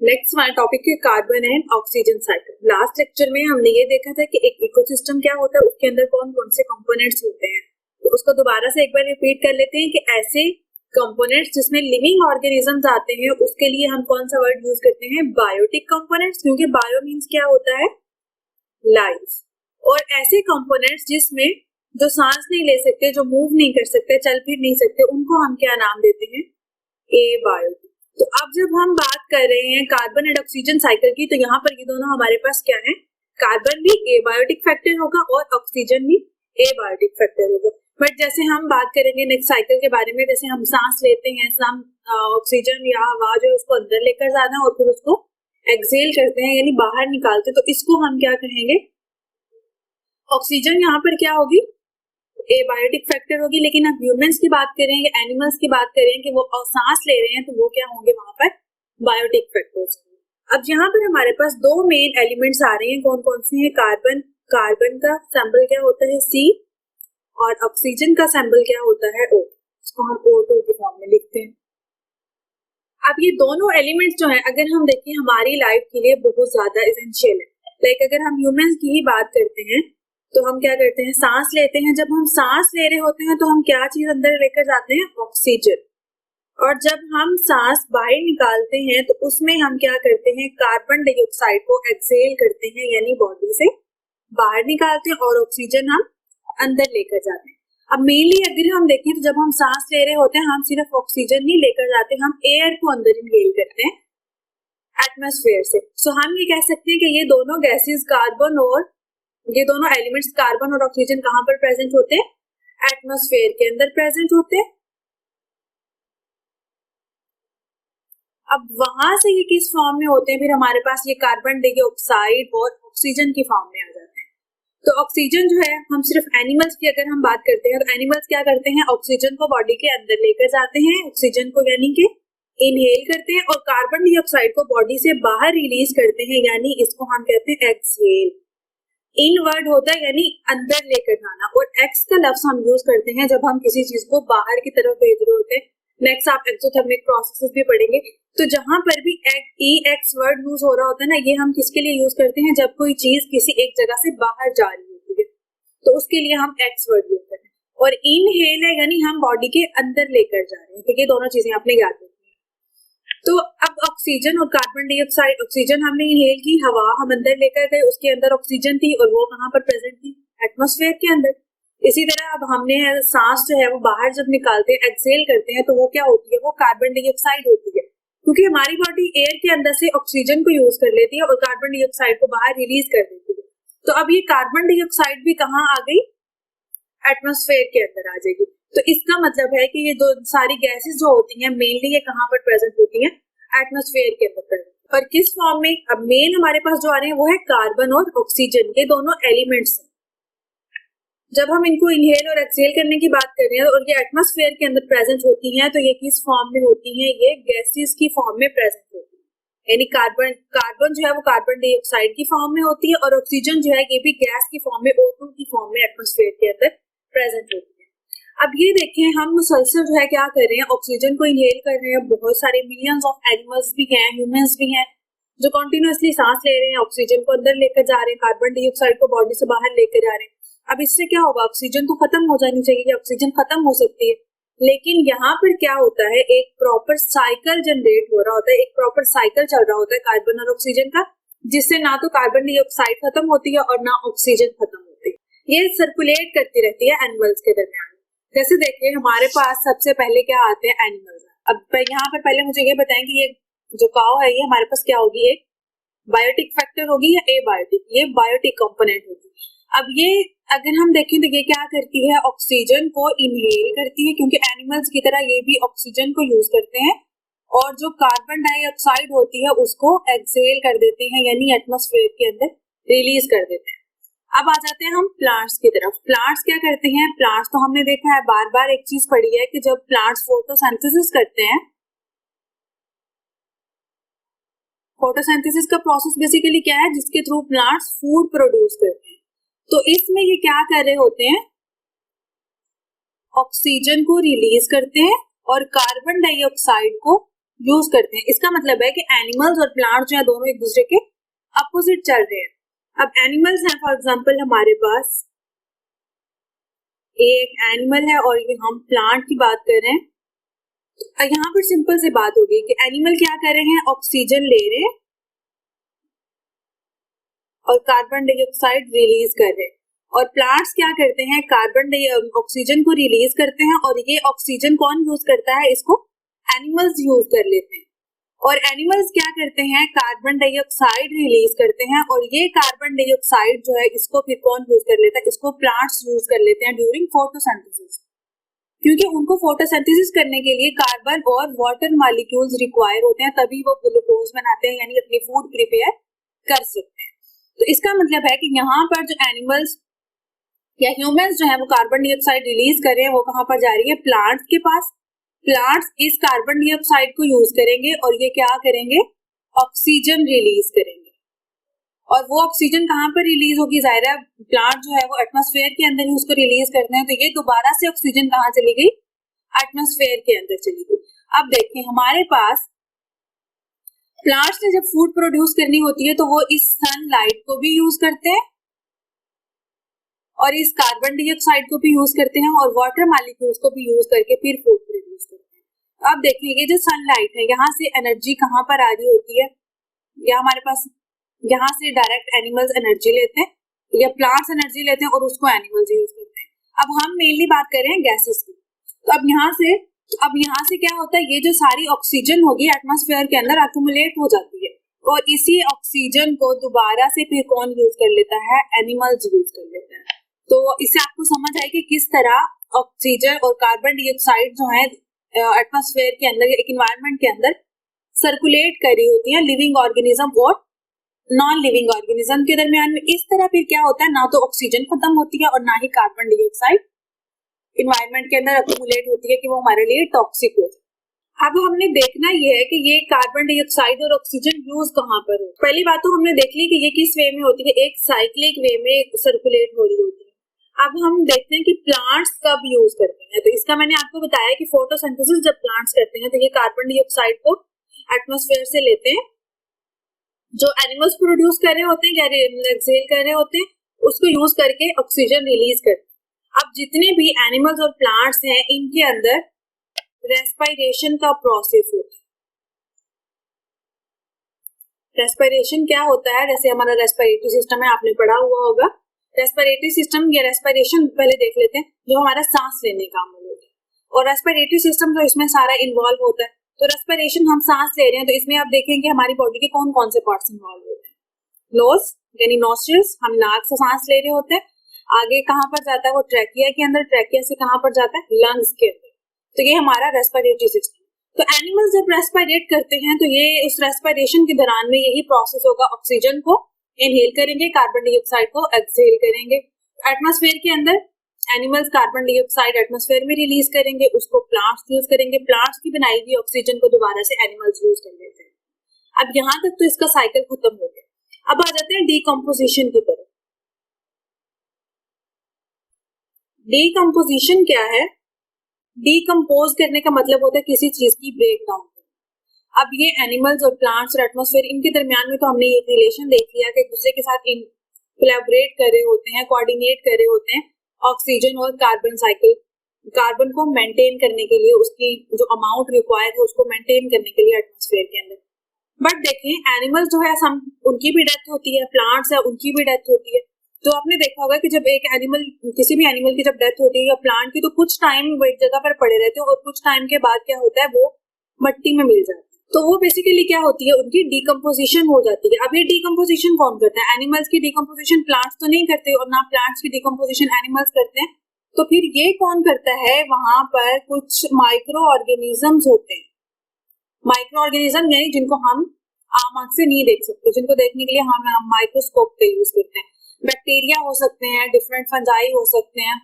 Next हमारा topic है carbon and oxygen cycle. Last lecture में हमने ये देखा था कि एक इकोसिस्टम क्या होता है, उसके अंदर कौन कौन से कंपोनेंट्स होते हैं। तो उसको दोबारा से एक बार रिपीट कर लेते हैं कि ऐसे कंपोनेंट्स जिसमें लिविंग ऑर्गेनिजम्स आते हैं उसके लिए हम कौन सा वर्ड यूज करते हैं, बायोटिक कंपोनेंट्स, क्योंकि बायो मीन्स क्या होता है, लाइफ। और ऐसे कंपोनेंट्स जिसमें जो सांस नहीं ले सकते, जो मूव नहीं कर सकते, चल फिर नहीं सकते, उनको हम क्या नाम देते हैं, एबायोटिक। तो अब जब हम बात कर रहे हैं कार्बन एंड ऑक्सीजन साइकिल की, तो यहाँ पर ये दोनों हमारे पास क्या है, कार्बन भी एबायोटिक फैक्टर होगा और ऑक्सीजन भी एबायोटिक फैक्टर होगा। बट जैसे हम बात करेंगे नेक्स्ट साइकिल के बारे में, जैसे हम सांस लेते हैं, हम ऑक्सीजन या हवा जो उसको अंदर लेकर जाना है और फिर उसको एक्सेल करते हैं यानी बाहर निकालते हैं, तो इसको हम क्या कहेंगे, ऑक्सीजन यहाँ पर क्या होगी, एबायोटिक फैक्टर होगी। लेकिन अब ह्यूमंस की बात करें या एनिमल्स की बात करें कि वो सांस ले रहे हैं, तो वो क्या होंगे, वहां पर बायोटिक फैक्टर्स। अब यहाँ पर हमारे पास दो मेन एलिमेंट्स आ रहे हैं, कौन कौन से हैं, कार्बन, कार्बन का सिंबल क्या होता है, C, और ऑक्सीजन का सिंबल क्या होता है, O। इसको हम O2 के फॉर्म में लिखते हैं। अब ये दोनों एलिमेंट्स जो है, अगर हम देखें हमारी लाइफ के लिए बहुत ज्यादा एसेंशियल है। लाइक अगर हम ह्यूमंस की ही बात करते हैं तो हम क्या करते हैं, सांस लेते हैं। जब हम सांस ले रहे होते हैं तो हम क्या चीज अंदर लेकर जाते हैं, ऑक्सीजन। और जब हम सांस बाहर निकालते हैं तो उसमें हम क्या करते हैं, कार्बन डाइऑक्साइड को एक्सेल करते हैं यानी बॉडी से बाहर निकालते हैं और ऑक्सीजन हम अंदर लेकर जाते हैं। अब मेनली अगर हम देखें तो जब हम सांस ले रहे होते हैं हम सिर्फ ऑक्सीजन नहीं लेकर जाते, हम एयर को अंदर इनहेल करते हैं एटमॉस्फेयर से। सो हम ये कह सकते हैं कि ये दोनों गैसेस, कार्बन और ये दोनों एलिमेंट्स कार्बन और ऑक्सीजन कहां पर प्रेजेंट होते हैं, एटमॉस्फेयर के अंदर प्रेजेंट होते हैं। अब वहां से ये किस फॉर्म में होते हैं, फिर हमारे पास ये कार्बन डाइऑक्साइड और ऑक्सीजन की फॉर्म में आ जाते हैं। तो ऑक्सीजन जो है, हम सिर्फ एनिमल्स की अगर हम बात करते हैं तो एनिमल्स क्या करते हैं, ऑक्सीजन को बॉडी के अंदर लेकर जाते हैं, ऑक्सीजन को यानी कि इनहेल करते हैं, और कार्बन डाइऑक्साइड को बॉडी से बाहर रिलीज करते हैं यानी इसको हम कहते हैं एक्सहेल। इनवर्ड होता है यानी अंदर लेकर जाना, और एक्स का लफ्ज हम यूज करते हैं जब हम किसी चीज को बाहर की तरफ भेज रहे होते हैं। नेक्स्ट आप एक्सोथर्मिक प्रोसेसेस भी पढ़ेंगे, तो जहां पर भी एक्स वर्ड यूज हो रहा होता है ना, ये हम किसके लिए यूज करते हैं, जब कोई चीज किसी एक जगह से बाहर जा रही होती है तो उसके लिए हम एक्स वर्ड यूज करते हैं। और इनहेल है यानी हम बॉडी के अंदर लेकर जा रहे हैं, ठीक है, दोनों चीजें आपने याद रखनी है। तो अब ऑक्सीजन और कार्बन डाइऑक्साइड, ऑक्सीजन हमने इनहेल की, हवा हम अंदर लेकर गए, उसके अंदर ऑक्सीजन थी और वो कहां पर प्रेजेंट थी, एटमॉस्फेयर के अंदर। इसी तरह अब हमने सांस जो है वो बाहर जब निकालते हैं, एक्सहेल करते हैं, तो वो क्या होती है, वो कार्बन डाइऑक्साइड होती है, क्योंकि हमारी बॉडी एयर के अंदर से ऑक्सीजन को यूज कर लेती है और कार्बन डाइऑक्साइड को बाहर रिलीज कर देती है। तो अब ये कार्बन डाइऑक्साइड भी कहाँ आ गई, एटमॉस्फेयर के अंदर आ जाएगी। तो इसका मतलब है कि ये दो सारी गैसेस जो होती हैं मेनली ये कहाँ पर प्रेजेंट होती हैं, एटमॉस्फेयर के अंदर प्रेजेंट। और किस फॉर्म में, अब मेन हमारे पास जो आ रहे हैं वो है कार्बन और ऑक्सीजन, ये दोनों एलिमेंट्स हैं। जब हम इनको इनहेल और एक्सहेल करने की बात कर रहे हैं और ये एटमॉस्फेयर के अंदर प्रेजेंट होती हैं, तो ये किस फॉर्म में होती हैं, ये गैसेस की फॉर्म में प्रेजेंट होती है। यानी कार्बन जो है वो कार्बन डाइऑक्साइड की फॉर्म में होती है और ऑक्सीजन जो है ये भी गैस की फॉर्म में, O2 की फॉर्म में एटमॉस्फेयर के अंदर प्रेजेंट होती है। अब ये देखें, हम मुसलसल जो है क्या कर रहे हैं, ऑक्सीजन को इनहेल कर रहे हैं। बहुत सारे मिलियंस ऑफ एनिमल्स भी हैं, ह्यूमंस भी हैं, जो कंटिन्यूअसली सांस ले रहे हैं, ऑक्सीजन को अंदर लेकर जा रहे हैं, कार्बन डाइऑक्साइड को बॉडी से बाहर लेकर जा रहे हैं। अब इससे क्या होगा, ऑक्सीजन तो खत्म हो जानी चाहिए, ऑक्सीजन खत्म हो सकती है, लेकिन यहाँ पर क्या होता है, एक प्रॉपर साइकिल जनरेट हो रहा होता है, एक प्रॉपर साइकिल चल रहा होता है कार्बन और ऑक्सीजन का, जिससे ना तो कार्बन डाइऑक्साइड खत्म होती है और ना ऑक्सीजन खत्म होती है। ये सर्कुलेट करती रहती है एनिमल्स के दरमियान। जैसे देखिए हमारे पास सबसे पहले क्या आते हैं, एनिमल्स। अब यहाँ पर पहले मुझे ये बताएं कि ये जो काऊ है ये हमारे पास क्या होगी, एक बायोटिक फैक्टर होगी या एबायोटिक, ये बायोटिक कंपोनेंट होगी। अब ये अगर हम देखें तो ये क्या करती है, ऑक्सीजन को इनहेल करती है, क्योंकि एनिमल्स की तरह ये भी ऑक्सीजन को यूज करते हैं, और जो कार्बन डाइऑक्साइड होती है उसको एक्सहेल कर देते हैं यानी एटमॉस्फेयर के अंदर रिलीज कर देते हैं। अब आ जाते हैं हम प्लांट्स की तरफ। प्लांट्स क्या करते हैं, प्लांट्स तो हमने देखा है, बार बार एक चीज पढ़ी है कि जब प्लांट्स फोटोसिंथेसिस करते हैं, फोटोसिंथेसिस का प्रोसेस बेसिकली क्या है, जिसके थ्रू प्लांट्स फूड प्रोड्यूस करते हैं। तो इसमें ये क्या कर रहे होते हैं, ऑक्सीजन को रिलीज करते हैं और कार्बन डाइऑक्साइड को यूज करते हैं। इसका मतलब है कि एनिमल्स और प्लांट्स जो है दोनों एक दूसरे के अपोजिट चल रहे हैं। अब एनिमल्स हैं, फॉर एग्जांपल हमारे पास एक एनिमल है और ये हम प्लांट की बात कर रहे हैं। यहाँ पर सिंपल सी बात होगी कि एनिमल क्या कर रहे हैं, ऑक्सीजन ले रहे हैं और कार्बन डाइऑक्साइड रिलीज कर रहे हैं, और प्लांट्स क्या करते हैं, ऑक्सीजन को रिलीज करते हैं, और ये ऑक्सीजन कौन यूज करता है, इसको एनिमल्स यूज कर लेते हैं। और एनिमल्स क्या करते हैं, कार्बन डाइऑक्साइड रिलीज करते हैं, और ये कार्बन डाइऑक्साइड जो है इसको फिर कौन यूज कर लेता है, इसको प्लांट्स यूज कर लेते हैं ड्यूरिंग फोटोसिंथेसिस, क्योंकि उनको फोटोसिंथेसिस करने के लिए कार्बन और वाटर मॉलिक्यूल्स रिक्वायर होते हैं, तभी वो ग्लूकोज बनाते हैं, यानी अपनी फूड प्रिपेयर कर सकते हैं। तो इसका मतलब है कि यहाँ पर जो एनिमल्स या ह्यूमंस जो है वो कार्बन डाइऑक्साइड रिलीज कर रहे हैं, वो कहाँ पर जा रही है, प्लांट्स के पास। प्लांट्स इस कार्बन डाइऑक्साइड को यूज करेंगे और ये क्या करेंगे, ऑक्सीजन रिलीज करेंगे, और वो ऑक्सीजन कहाँ पर रिलीज होगी, जाहिर है प्लांट जो है वो एटमॉस्फेयर के अंदर ही उसको रिलीज करते हैं, तो ये दोबारा से ऑक्सीजन कहाँ चली गई, एटमॉस्फेयर के अंदर चली गई। अब देखें हमारे पास प्लांट्स ने जब फूड प्रोड्यूस करनी होती है तो वो इस सनलाइट को भी यूज करते हैं और इस कार्बन डाइऑक्साइड को भी यूज करते हैं और वाटर मॉलिक्यूल्स को भी यूज करके फिर फूड प्रोड्यूस करते हैं। अब देखिए ये जो सनलाइट है, यहाँ से एनर्जी कहाँ पर आ रही होती है, या हमारे पास यहाँ से डायरेक्ट एनिमल्स एनर्जी लेते हैं या प्लांट्स एनर्जी लेते हैं और उसको एनिमल्स यूज करते हैं। अब हम मेनली बात कर रहे हैं गैसेस की। तो अब यहाँ से क्या होता है, ये जो सारी ऑक्सीजन होगी एटमॉस्फेयर के अंदर एक्युमुलेट हो जाती है, और इसी ऑक्सीजन को दोबारा से फिर कौन यूज कर लेता है, एनिमल्स यूज कर लेते हैं। तो इससे आपको समझ आए कि किस तरह ऑक्सीजन और कार्बन डाइऑक्साइड जो है एटमॉस्फेयर के अंदर, एक एनवायरनमेंट के अंदर सर्कुलेट कर रही होती है लिविंग ऑर्गेनिज्म और नॉन लिविंग ऑर्गेनिज्म के दरमियान में। इस तरह फिर क्या होता है, ना तो ऑक्सीजन खत्म होती है और ना ही कार्बन डाइऑक्साइड एनवायरनमेंट के अंदर एक्युमुलेट होती है कि वो हमारे लिए टॉक्सिक हो जाए। अब हमने देखना ये है कि ये कार्बन डाइऑक्साइड और ऑक्सीजन यूज कहाँ पर हो। पहली बात तो हमने देख ली कि ये किस वे में होती है, एक साइक्लिक वे में सर्कुलेट हो रही होती है। अब हम देखते हैं कि प्लांट्स कब यूज करते हैं। तो इसका मैंने आपको बताया कि फोटोसिंथेसिस जब प्लांट्स करते हैं तो ये कार्बन डाइऑक्साइड को एटमॉस्फेयर से लेते हैं, जो एनिमल्स प्रोड्यूस कर रहे होते हैं या एक्सहेल कर रहे होते हैं, उसको यूज करके ऑक्सीजन रिलीज करते हैं। अब जितने भी एनिमल्स और प्लांट्स हैं इनके अंदर रेस्पिरेशन का प्रोसेस होता है। रेस्पिरेशन क्या होता है, जैसे हमारा रेस्पिरेटरी सिस्टम है, आपने पढ़ा हुआ होगा। रेस्पिरेटरी सिस्टम या रेस्पिरेशन पहले देख लेते हैं, जो हमारा सांस लेने का अमल होता है, और रेस्पिरेटरी सिस्टम तो इसमें सारा इन्वॉल्व होता है। तो रेस्पिरेशन हम सांस ले रहे हैं, तो इसमें आप देखेंगे हमारी बॉडी के कौन कौन से पार्ट्स इन्वॉल्व होते हैं। नोज यानी नॉस्ट्रिल्स, हम नाक से सांस ले रहे होते हैं। आगे कहाँ पर जाता है वो, ट्रैकिया के अंदर। ट्रैकिया से कहाँ पर जाता है, लंग्स के अंदर। तो ये हमारा रेस्पिरेटरी सिस्टम। तो एनिमल्स जब रेस्पिरेट करते हैं तो ये इस रेस्पिरेशन के दौरान में यही प्रोसेस होगा, ऑक्सीजन को इनहेल करेंगे, कार्बन डाइऑक्साइड को एक्सहेल करेंगे। एटमॉस्फेयर के अंदर एनिमल्स कार्बन डाइऑक्साइड एटमॉस्फेयर में रिलीज करेंगे, उसको प्लांट्स यूज करेंगे, प्लांट्स की बनाई हुई ऑक्सीजन को दोबारा से एनिमल्स यूज कर लेते हैं। अब यहाँ तक तो इसका साइकिल खत्म हो गया। अब आ जाते हैं डीकम्पोजिशन की तरफ। डीकम्पोजिशन क्या है, डीकम्पोज करने का मतलब होता है किसी चीज की ब्रेक डाउन। अब ये एनिमल्स और प्लांट्स और एटमॉस्फेयर, इनके दरमियान में तो हमने ये रिलेशन देख लिया कि एक दूसरे के साथ कोलैबोरेट कर रहे होते हैं, कोऑर्डिनेट कर रहे होते हैं ऑक्सीजन और कार्बन साइकिल, कार्बन को मेंटेन करने के लिए, उसकी जो अमाउंट रिक्वायर्ड है उसको मेंटेन करने के लिए एटमॉस्फेयर के अंदर। बट देखें एनिमल्स जो है उनकी भी डेथ होती है, प्लांट्स है उनकी भी डेथ होती है। तो आपने देखा होगा कि जब एक एनिमल, किसी भी एनिमल की जब डेथ होती है या प्लांट की, तो कुछ टाइम वो एक जगह पर पड़े रहते हैं और कुछ टाइम के बाद क्या होता है, वो मट्टी में मिल जाता है। तो वो बेसिकली क्या होती है, उनकी डीकम्पोजिशन हो जाती है। अब ये डीकम्पोजिशन कौन करता है, एनिमल्स की डीकम्पोजिशन प्लांट्स तो नहीं करते और ना प्लांट्स की डीकम्पोजिशन एनिमल्स करते हैं। तो फिर ये कौन करता है, वहां पर कुछ माइक्रो ऑर्गेनिजम्स होते हैं। माइक्रो ऑर्गेनिज्म यानी जिनको हम आम आंख से नहीं देख सकते, जिनको देखने के लिए हम माइक्रोस्कोप का यूज करते हैं। बैक्टीरिया हो सकते हैं, डिफरेंट फंजाई हो सकते हैं,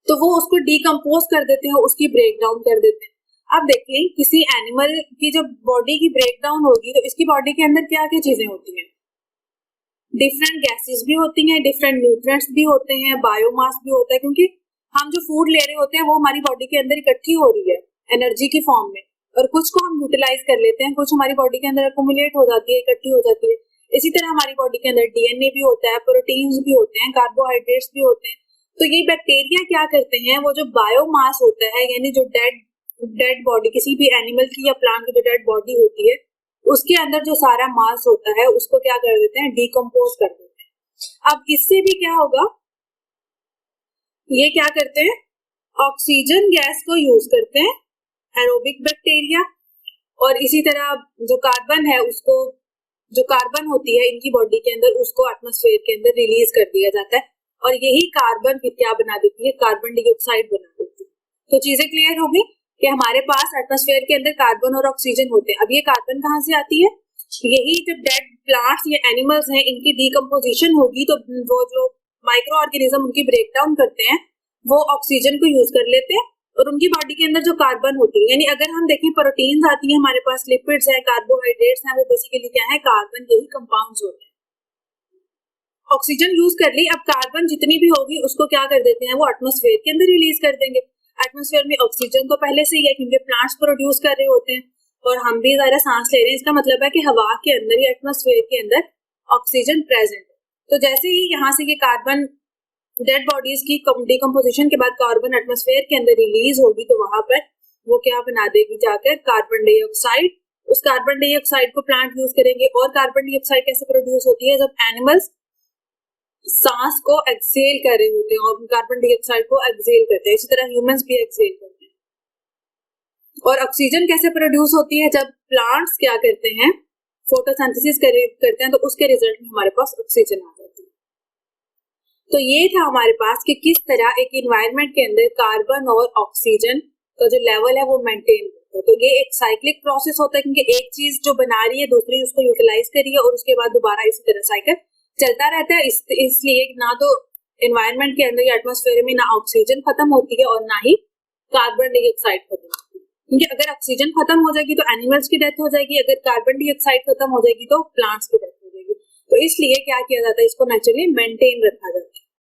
तो वो उसको डीकम्पोज कर देते हैं, उसकी ब्रेक डाउन कर देते हैं। अब देखिए किसी एनिमल की जब बॉडी की ब्रेक डाउन होगी तो इसकी बॉडी के अंदर क्या क्या चीजें होती हैं, डिफरेंट गैसेस भी होती हैं, डिफरेंट न्यूट्रिएंट्स भी होते हैं, बायोमास भी होता है, क्योंकि हम जो फूड ले रहे होते हैं वो हमारी बॉडी के अंदर इकट्ठी हो रही है एनर्जी की फॉर्म में। और कुछ को हम यूटिलाइज कर लेते हैं, कुछ हमारी बॉडी के अंदर अकोमुलेट हो जाती है, इकट्ठी हो जाती है। इसी तरह हमारी बॉडी के अंदर डीएनए भी होता है, प्रोटीन्स भी होते हैं, कार्बोहाइड्रेट्स भी होते हैं। तो ये बैक्टीरिया क्या करते हैं, वो जो बायोमास होता है यानी जो डेड बॉडी किसी भी एनिमल की या प्लांट की जो डेड बॉडी होती है उसके अंदर जो सारा मास होता है उसको क्या कर देते हैं, डिकम्पोज कर देते हैं। अब इससे भी क्या होगा, ये क्या करते हैं, ऑक्सीजन गैस को यूज करते हैं एरोबिक बैक्टीरिया, और इसी तरह जो कार्बन है उसको, जो कार्बन होती है इनकी बॉडी के अंदर उसको एटमॉस्फेयर के अंदर रिलीज कर दिया जाता है, और यही कार्बन फिर क्या बना देती है, कार्बन डाइऑक्साइड बना देती है। तो चीजें क्लियर हो गई कि हमारे पास एटमॉस्फेयर के अंदर कार्बन और ऑक्सीजन होते हैं। अब ये कार्बन कहाँ से आती है, यही जब डेड प्लांट्स या एनिमल्स हैं इनकी डिकम्पोजिशन होगी तो वो जो माइक्रो ऑर्गेनिज्म उनकी ब्रेकडाउन करते हैं वो ऑक्सीजन को यूज कर लेते हैं, और उनकी बॉडी के अंदर जो कार्बन होती है, यानी अगर हम देखें प्रोटीन्स आती है हमारे पास, लिपिड्स है, कार्बोहाइड्रेट्स हैं, वो बेसिकली क्या है, कार्बन के ही कंपाउंड्स होते हैं। ऑक्सीजन यूज कर ली, अब कार्बन जितनी भी होगी उसको क्या कर देते हैं, वो एटमॉस्फेयर के अंदर रिलीज कर देंगे। एटमॉस्फेयर में ऑक्सीजन तो पहले से ही है क्योंकि प्लांट्स प्रोड्यूस कर रहे होते हैं, और हम भी ज़रा सांस ले रहे हैं, इसका मतलब है कि हवा के अंदर या एटमॉस्फेयर के अंदर ऑक्सीजन प्रेजेंट है। तो जैसे ही यहाँ से ये कार्बन डेड बॉडीज की डिकम्पोजिशन के बाद कार्बन एटमॉस्फेयर के अंदर रिलीज होगी तो वहां पर वो क्या बना देगी, जाकर कार्बन डाइऑक्साइड। उस कार्बन डाइऑक्साइड को प्लांट यूज करेंगे, और कार्बन डाइऑक्साइड कैसे प्रोड्यूस होती है, जब एनिमल्स सांस को एक्सेल कर रहे होते हैं और कार्बन डाइऑक्साइड को एक्सेल करते हैं, इसी तरह ह्यूमंस भी एक्सेल करते हैं। और ऑक्सीजन कैसे प्रोड्यूस होती है, जब प्लांट्स क्या करते हैं, फोटोसिंथेसिस करते हैं, तो उसके रिजल्ट में हमारे पास ऑक्सीजन आ जाती है। तो ये था हमारे पास कि किस तरह एक इन्वायरमेंट के अंदर कार्बन और ऑक्सीजन का जो लेवल है वो मेंटेन करते हैं। तो ये एक साइक्लिक प्रोसेस होता है क्योंकि एक चीज जो बना रही है दूसरी उसको यूटिलाइज करी है और उसके बाद दोबारा इसी तरह साइकिल चलता रहता है। इसलिए ना तो एनवायरनमेंट के अंदर या एटमॉस्फेयर में ना ऑक्सीजन खत्म होती है और ना ही कार्बन डाइऑक्साइड खत्म होती है, क्योंकि अगर ऑक्सीजन खत्म हो जाएगी तो एनिमल्स की डेथ हो जाएगी, अगर कार्बन डाइऑक्साइड खत्म हो जाएगी तो प्लांट्स की डेथ हो जाएगी। तो इसलिए क्या किया जाता है, इसको नेचुरली मेंटेन रखा जाता है।